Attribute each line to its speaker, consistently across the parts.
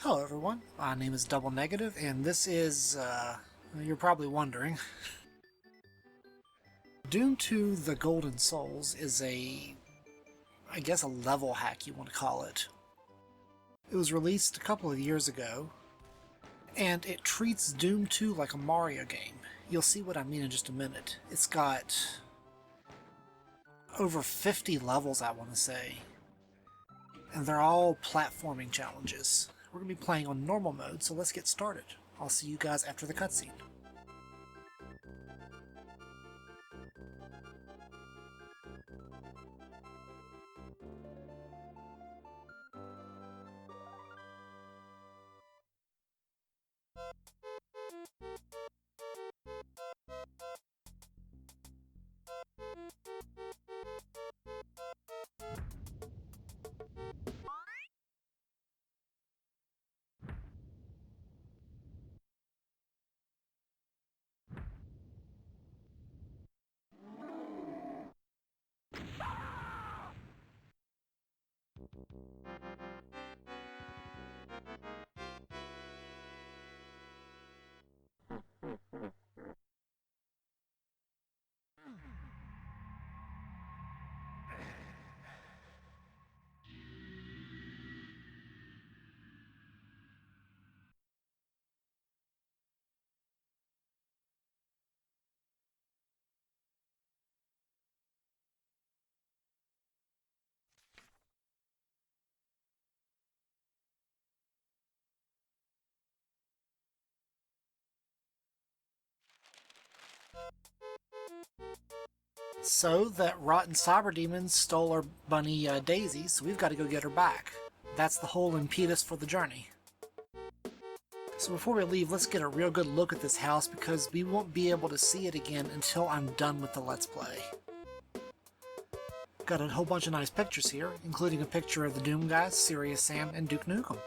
Speaker 1: Hello everyone, my name is Double Negative, and this is, you're probably wondering, Doom 2 The Golden Souls is I guess a level hack you want to call it. It was released a couple of years ago, and it treats Doom 2 like a Mario game. You'll see what I mean in just a minute. It's got over 50 levels, I want to say, and they're all platforming challenges. We're going to be playing on normal mode, so let's get started. I'll see you guys after the cutscene. So, that rotten cyber demon stole our bunny Daisy, so we've got to go get her back. That's the whole impetus for the journey. So before we leave, let's get a real good look at this house because we won't be able to see it again until I'm done with the Let's Play. Got a whole bunch of nice pictures here, including a picture of the Doom guys, Serious Sam, and Duke Nukem.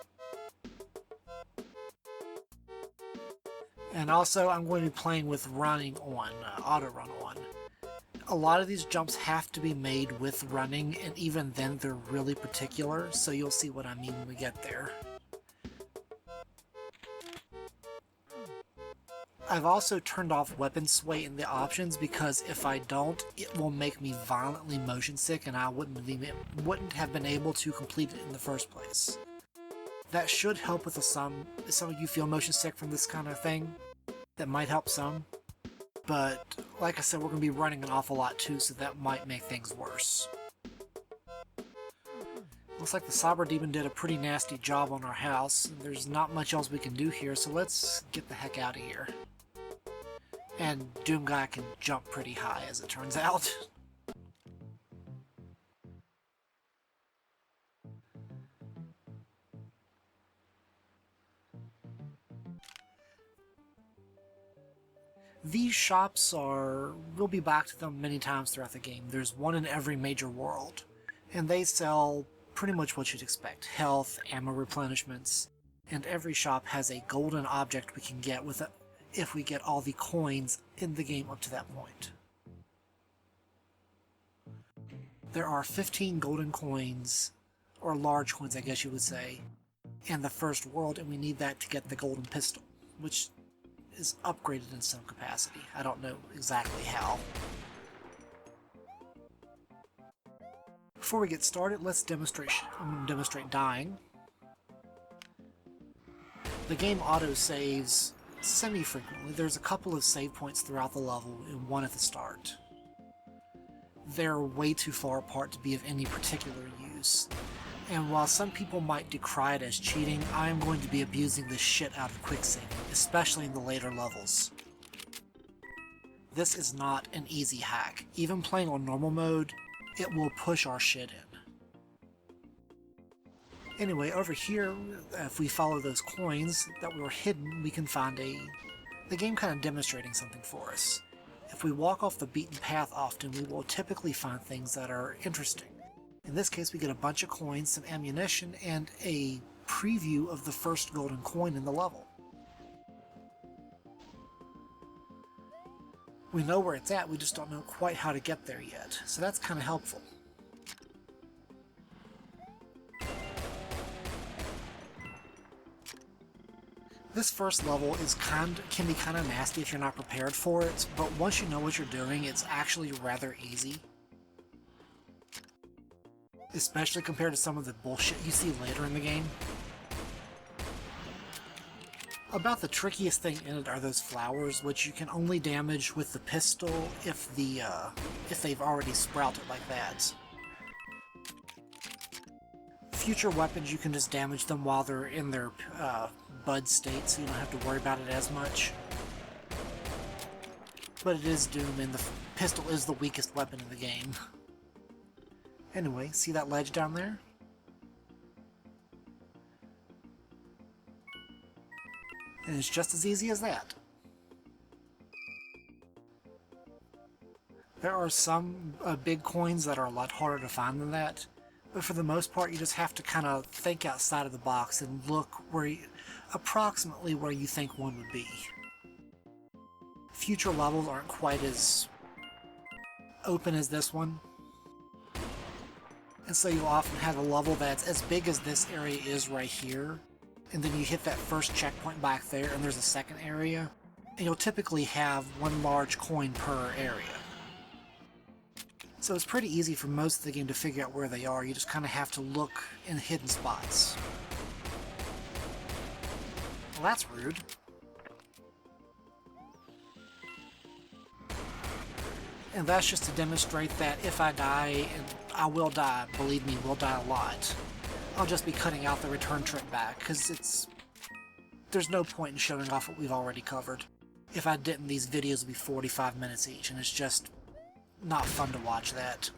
Speaker 1: And also, I'm going to be playing with running on, auto run on. A lot of these jumps have to be made with running, and even then they're really particular, so you'll see what I mean when we get there. I've also turned off weapon sway in the options because if I don't, it will make me violently motion sick and I wouldn't have been able to complete it in the first place. That should help with some of you feel motion sick from this kind of thing. That might help some. But, like I said, we're going to be running an awful lot too, so that might make things worse. Looks like the Cyber Demon did a pretty nasty job on our house. There's not much else we can do here, so let's get the heck out of here. And Doom Guy can jump pretty high, as it turns out. These shops we'll be back to them many times throughout the game. There's one in every major world, and they sell pretty much what you'd expect. Health, ammo replenishments, and every shop has a golden object we can get if we get all the coins in the game up to that point. There are 15 golden coins, or large coins I guess you would say, in the first world, and we need that to get the golden pistol, which is upgraded in some capacity. I don't know exactly how. Before we get started, let's demonstrate. I'm going to demonstrate dying. The game auto-saves semi-frequently. There's a couple of save points throughout the level and one at the start. They're way too far apart to be of any particular use. And while some people might decry it as cheating, I am going to be abusing the shit out of quicksaving, especially in the later levels. This is not an easy hack. Even playing on normal mode, it will push our shit in. Anyway, over here, if we follow those coins that were hidden, we can find the game kind of demonstrating something for us. If we walk off the beaten path often, we will typically find things that are interesting. In this case, we get a bunch of coins, some ammunition, and a preview of the first golden coin in the level. We know where it's at, we just don't know quite how to get there yet, so that's kind of helpful. This first level can be kind of nasty if you're not prepared for it, but once you know what you're doing, it's actually rather easy. Especially compared to some of the bullshit you see later in the game. About the trickiest thing in it are those flowers, which you can only damage with the pistol if they've already sprouted like that. Future weapons, you can just damage them while they're in their bud state, so you don't have to worry about it as much. But it is Doom, and the pistol is the weakest weapon in the game. Anyway, see that ledge down there? And it's just as easy as that. There are some big coins that are a lot harder to find than that, but for the most part you just have to kind of think outside of the box and look approximately where you think one would be. Future levels aren't quite as open as this one, and so you'll often have a level that's as big as this area is right here, and then you hit that first checkpoint back there and there's a second area, and you'll typically have one large coin per area. So it's pretty easy for most of the game to figure out where they are. You just kind of have to look in hidden spots. Well, that's rude. And that's just to demonstrate that if I die, and I will die, believe me, we'll die a lot, I'll just be cutting out the return trip back, because there's no point in showing off what we've already covered. If I didn't, these videos would be 45 minutes each, and it's just not fun to watch that.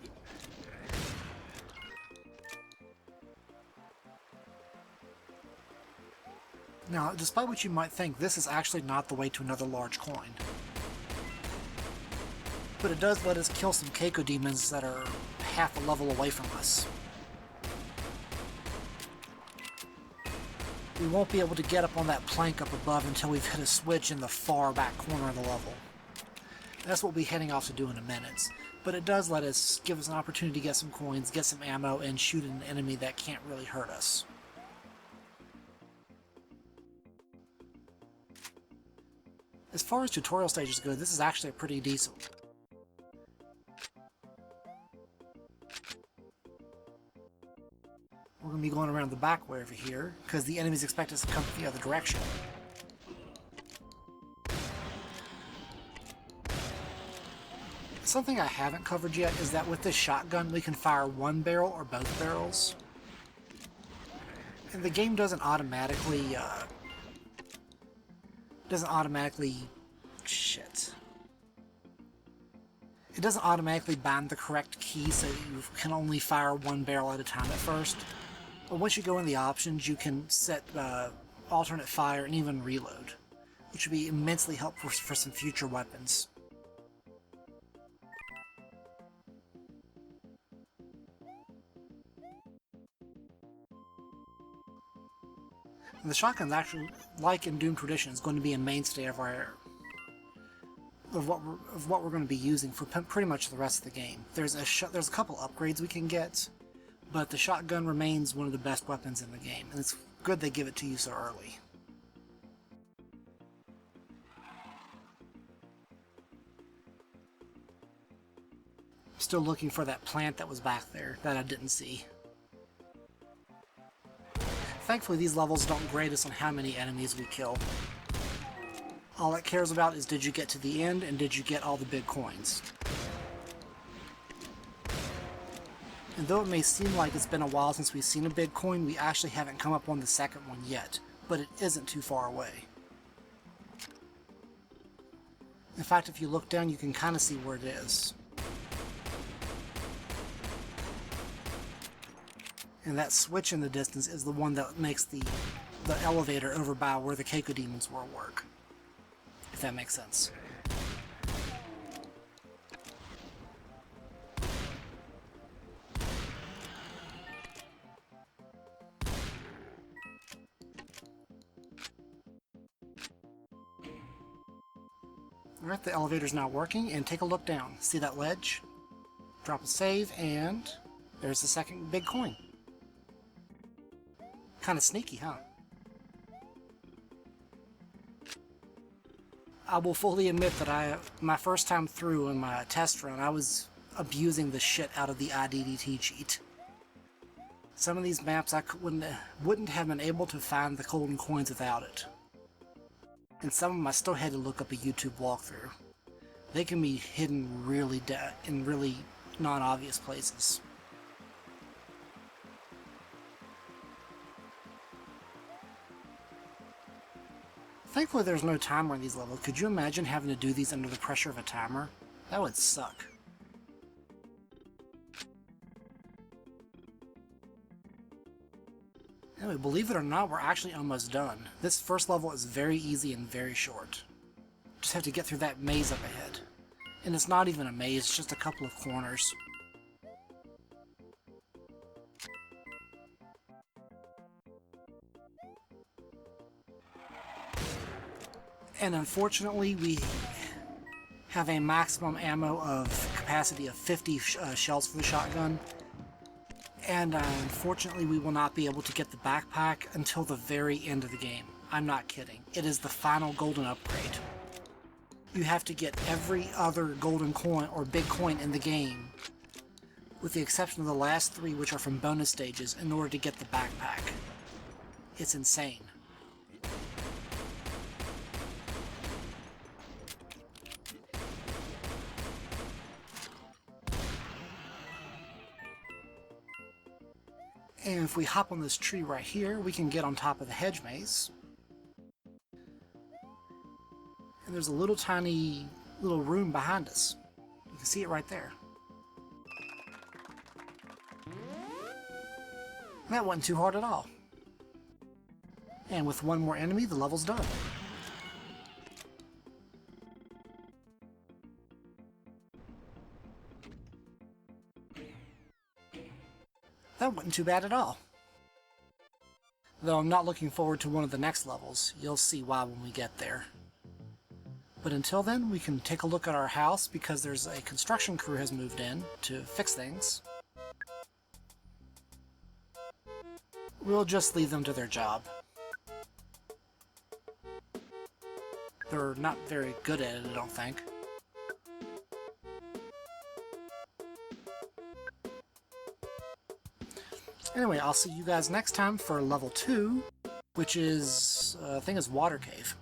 Speaker 1: Now, despite what you might think, this is actually not the way to another large coin. But it does let us kill some Keiko demons that are half a level away from us. We won't be able to get up on that plank up above until we've hit a switch in the far back corner of the level. That's what we'll be heading off to do in a minute. But it does give us an opportunity to get some coins, get some ammo, and shoot an enemy that can't really hurt us. As far as tutorial stages go, this is actually a pretty decent. We're going to be going around the back way over here, because the enemies expect us to come the other direction. Something I haven't covered yet is that with this shotgun we can fire one barrel or both barrels. And the game doesn't automatically It doesn't automatically bind the correct key, so you can only fire one barrel at a time at first. But once you go in the options, you can set alternate fire and even reload, which would be immensely helpful for some future weapons. And the shotgun's actually, like in Doom tradition, is going to be a mainstay of what we're going to be using for pretty much the rest of the game. There's a couple upgrades we can get, but the shotgun remains one of the best weapons in the game, and it's good they give it to you so early. Still looking for that plant that was back there that I didn't see. Thankfully, these levels don't grade us on how many enemies we kill. All it cares about is did you get to the end and did you get all the big coins. And though it may seem like it's been a while since we've seen a big coin, we actually haven't come up on the second one yet, but it isn't too far away. In fact, if you look down, you can kind of see where it is. And that switch in the distance is the one that makes the elevator over by where the Keiko demons were work. If that makes sense. Alright, the elevator's now working, and take a look down. See that ledge? Drop a save, and there's the second big coin. Kind of sneaky, huh? I will fully admit that my first time through in my test run, I was abusing the shit out of the IDDT cheat. Some of these maps I wouldn't have been able to find the golden coins without it. And some of them I still had to look up a YouTube walkthrough. They can be hidden in really non-obvious places. Thankfully there's no timer in these levels. Could you imagine having to do these under the pressure of a timer? That would suck. Anyway, believe it or not, we're actually almost done. This first level is very easy and very short. Just have to get through that maze up ahead. And it's not even a maze, it's just a couple of corners. And unfortunately, we have a maximum ammo of capacity of 50 shells for the shotgun. And unfortunately, we will not be able to get the backpack until the very end of the game. I'm not kidding. It is the final golden upgrade. You have to get every other golden coin or big coin in the game, with the exception of the last 3, which are from bonus stages, in order to get the backpack. It's insane. And if we hop on this tree right here, we can get on top of the hedge maze. And there's a little tiny little room behind us. You can see it right there. That wasn't too hard at all. And with one more enemy, the level's done. That wasn't too bad at all. Though I'm not looking forward to one of the next levels. You'll see why when we get there. But until then, we can take a look at our house because there's a construction crew has moved in to fix things. We'll just leave them to their job. They're not very good at it, I don't think. Anyway, I'll see you guys next time for level 2, which is, I think it's Water Cave.